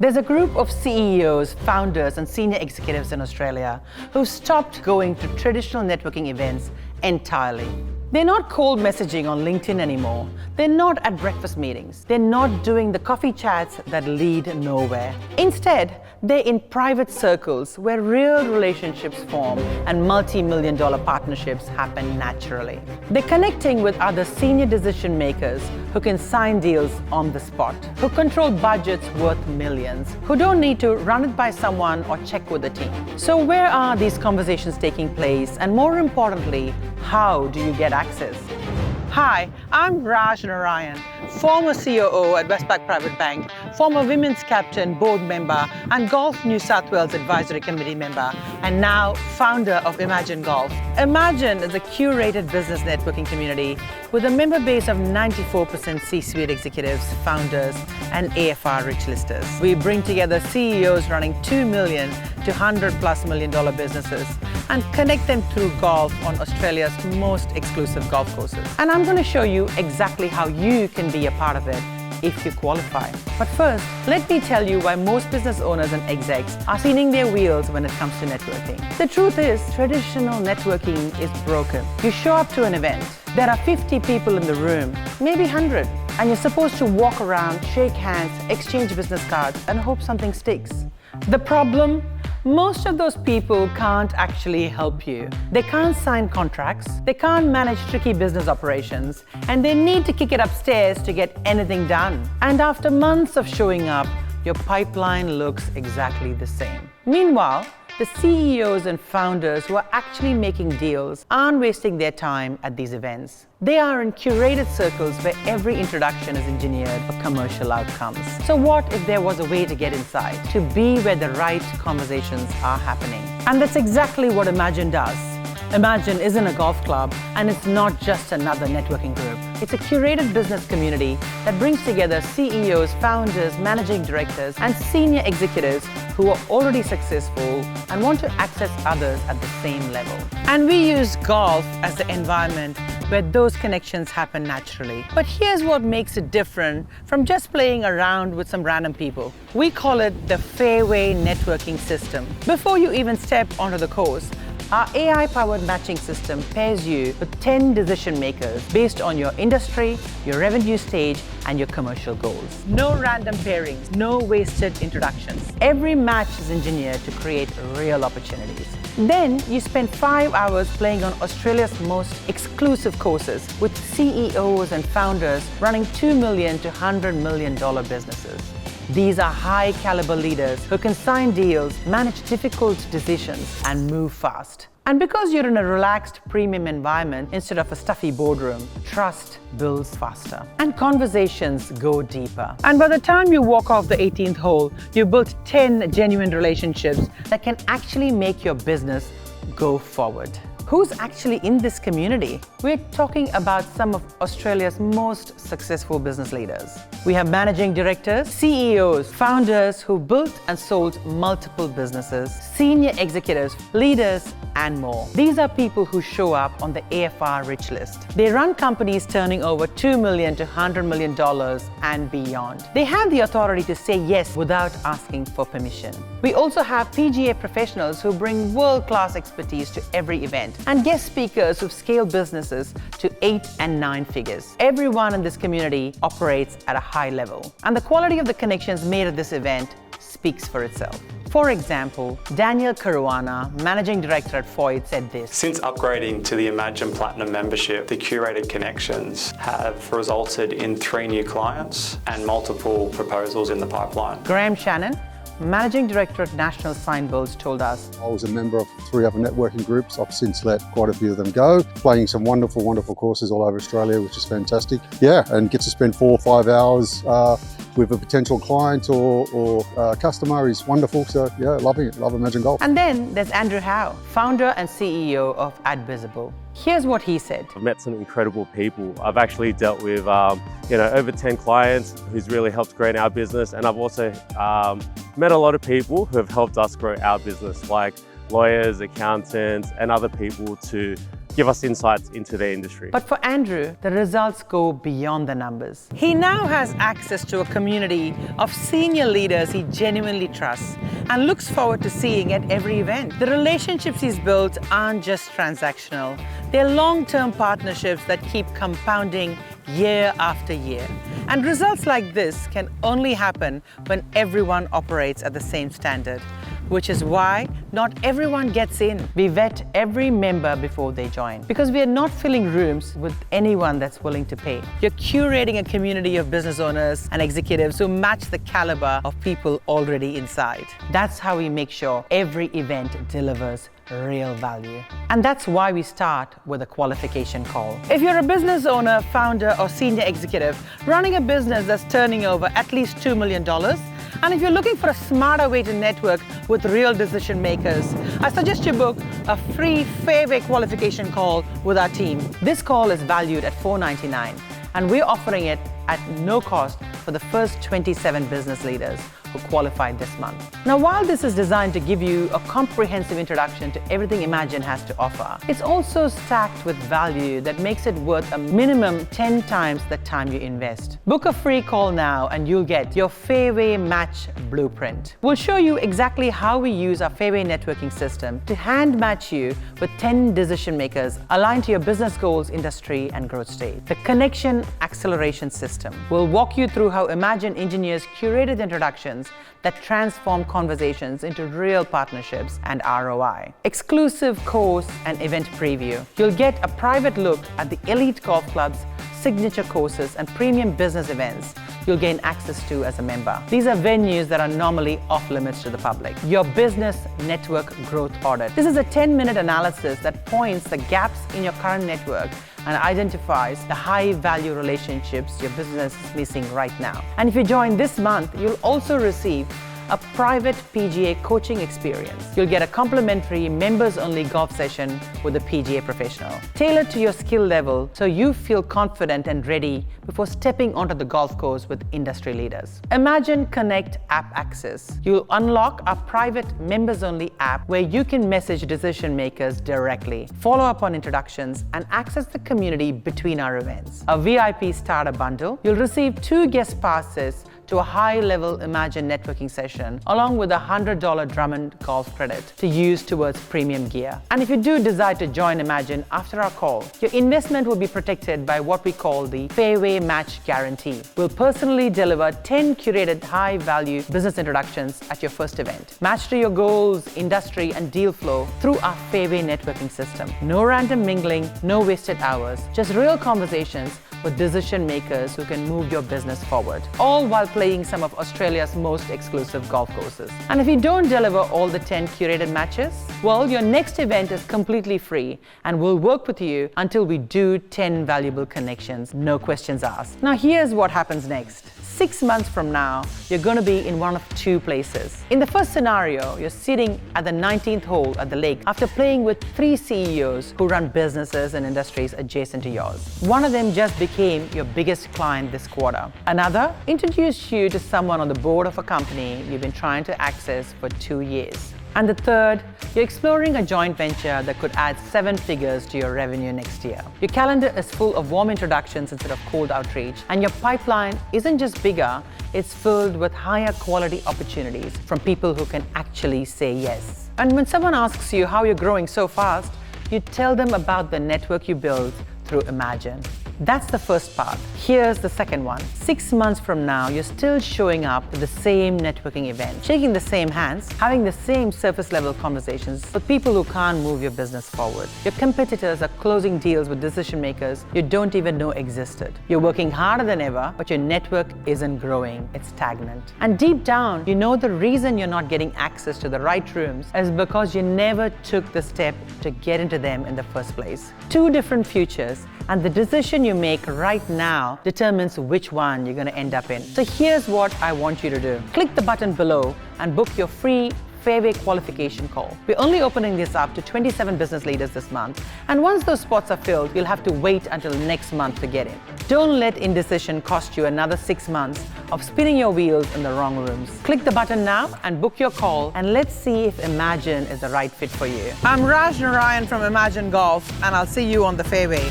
There's a group of CEOs, founders, and senior executives in Australia who stopped going to traditional networking events entirely. They're not cold messaging on LinkedIn anymore. They're not at breakfast meetings. They're not doing the coffee chats that lead nowhere. Instead, they're in private circles where real relationships form and multi-million-dollar partnerships happen naturally. They're connecting with other senior decision makers who can sign deals on the spot, who control budgets worth millions, who don't need to run it by someone or check with the team. So where are these conversations taking place? And more importantly, how do you get access? Hi, I'm Raj Narayan, former COO at Westpac Private Bank, former women's captain, board member, and Golf New South Wales Advisory Committee member, and now founder of Emajin Golf. Emajin is a curated business networking community with a member base of 94% C-suite executives, founders, and AFR rich listers. We bring together CEOs running $2 million to $100+ million businesses and connect them through golf on Australia's most exclusive golf courses. And I'm going to show you exactly how you can be a part of it if you qualify. But first, let me tell you why most business owners and execs are spinning their wheels when it comes to networking. The truth is, traditional networking is broken. You show up to an event, there are 50 people in the room, maybe 100, and you're supposed to walk around, shake hands, exchange business cards, and hope something sticks. The problem? Most of those people can't actually help you. They can't sign contracts, they can't manage tricky business operations, and they need to kick it upstairs to get anything done. And after months of showing up, your pipeline looks exactly the same. Meanwhile, the CEOs and founders who are actually making deals aren't wasting their time at these events. They are in curated circles where every introduction is engineered for commercial outcomes. So what if there was a way to get inside, to be where the right conversations are happening? And that's exactly what Emajin does. Emajin isn't a golf club, and it's not just another networking group. It's a curated business community that brings together CEOs, founders, managing directors, and senior executives who are already successful and want to access others at the same level. And we use golf as the environment where those connections happen naturally. But here's what makes it different from just playing around with some random people. We call it the fairway networking system. Before you even step onto the course, our AI-powered matching system pairs you with 10 decision makers based on your industry, your revenue stage, and your commercial goals. No random pairings, no wasted introductions. Every match is engineered to create real opportunities. Then you spend 5 hours playing on Australia's most exclusive courses with CEOs and founders running $2 million to $100 million businesses. These are high-caliber leaders who can sign deals, manage difficult decisions, and move fast. And because you're in a relaxed, premium environment instead of a stuffy boardroom, trust builds faster and conversations go deeper. And by the time you walk off the 18th hole, you've built 10 genuine relationships that can actually make your business go forward. Who's actually in this community? We're talking about some of Australia's most successful business leaders. We have managing directors, CEOs, founders who built and sold multiple businesses, senior executives, leaders, and more. These are people who show up on the AFR rich list. They run companies turning over $2 million to $100 million and beyond. They have the authority to say yes without asking for permission. We also have PGA professionals who bring world-class expertise to every event, and guest speakers who've scaled businesses to 8 and 9 figures. Everyone in this community operates at a high level, and the quality of the connections made at this event speaks for itself. For example, Daniel Caruana, Managing Director at Foyt, said this. Since upgrading to the Emajin Platinum membership, the curated connections have resulted in 3 new clients and multiple proposals in the pipeline. Graham Shannon, Managing Director at National Signboards, told us. I was a member of 3 other networking groups. I've since let quite a few of them go, playing some wonderful, wonderful courses all over Australia, which is fantastic. Yeah, and get to spend 4 or 5 hours with a potential client or customer is wonderful. So yeah, loving it, love Emajin Golf. And then there's Andrew Howe, founder and CEO of AdVisible. Here's what he said. I've met some incredible people. I've actually dealt with over 10 clients who's really helped grow our business, and I've also met a lot of people who have helped us grow our business, like lawyers, accountants, and other people to give us insights into their industry. But for Andrew, the results go beyond the numbers. He now has access to a community of senior leaders he genuinely trusts and looks forward to seeing at every event. The relationships he's built aren't just transactional. They're long-term partnerships that keep compounding year after year. And results like this can only happen when everyone operates at the same standard, which is why not everyone gets in. We vet every member before they join because we are not filling rooms with anyone that's willing to pay. You're curating a community of business owners and executives who match the caliber of people already inside. That's how we make sure every event delivers real value. And that's why we start with a qualification call. If you're a business owner, founder, or senior executive running a business that's turning over at least $2 million, and if you're looking for a smarter way to network with real decision makers, I suggest you book a free fairway qualification call with our team. This call is valued at $4.99, and we're offering it at no cost for the first 27 business leaders who qualified this month. Now, while this is designed to give you a comprehensive introduction to everything Emajin has to offer, it's also stacked with value that makes it worth a minimum 10 times the time you invest. Book a free call now and you'll get your Fairway Match Blueprint. We'll show you exactly how we use our Fairway networking system to hand match you with 10 decision makers aligned to your business goals, industry, and growth state. The Connection Acceleration System will walk you through how Emajin engineers curated introductions that transform conversations into real partnerships and ROI. Exclusive course and event preview. You'll get a private look at the elite golf clubs, signature courses, and premium business events you'll gain access to as a member. These are venues that are normally off limits to the public. Your business network growth audit. This is a 10-minute analysis that points the gaps in your current network and identifies the high-value relationships your business is missing right now. And if you join this month, you'll also receive a private PGA coaching experience. You'll get a complimentary members-only golf session with a PGA professional, tailored to your skill level so you feel confident and ready before stepping onto the golf course with industry leaders. Emajin Connect app access. You'll unlock a private members-only app where you can message decision makers directly, follow up on introductions, and access the community between our events. A VIP starter bundle. You'll receive 2 guest passes to a high-level Emajin networking session, along with a $100 Drummond golf credit to use towards premium gear. And if you do decide to join Emajin after our call, your investment will be protected by what we call the Fairway Match Guarantee. We'll personally deliver 10 curated high-value business introductions at your first event, matched to your goals, industry, and deal flow through our Fairway networking system. No random mingling, no wasted hours, just real conversations with decision makers who can move your business forward, all while playing some of Australia's most exclusive golf courses. And if you don't deliver all the 10 curated matches, well, your next event is completely free and we'll work with you until we do 10 valuable connections, no questions asked. Now here's what happens next. 6 months from now, you're going to be in one of 2 places. In the first scenario, you're sitting at the 19th hole at the lake after playing with 3 CEOs who run businesses and industries adjacent to yours. One of them just became your biggest client this quarter. Another introduced you to someone on the board of a company you've been trying to access for 2 years. And the third, you're exploring a joint venture that could add 7 figures to your revenue next year. Your calendar is full of warm introductions instead of cold outreach, and your pipeline isn't just bigger, it's filled with higher quality opportunities from people who can actually say yes. And when someone asks you how you're growing so fast, you tell them about the network you built through Emajin. That's the first part. Here's the second one. 6 months from now, you're still showing up to the same networking event, shaking the same hands, having the same surface level conversations with people who can't move your business forward. Your competitors are closing deals with decision makers you don't even know existed. You're working harder than ever, but your network isn't growing, it's stagnant. And deep down, you know the reason you're not getting access to the right rooms is because you never took the step to get into them in the first place. 2 different futures, and the decision you make right now determines which one you're going to end up in. So here's what I want you to do. Click the button below and book your free fairway qualification call. We're only opening this up to 27 business leaders this month, and once those spots are filled, you'll have to wait until next month to get in. Don't let indecision cost you another 6 months of spinning your wheels in the wrong rooms. Click the button now and book your call, and let's see if Emajin is the right fit for you. I'm Raj Narayan from Emajin Golf, and I'll see you on the fairway.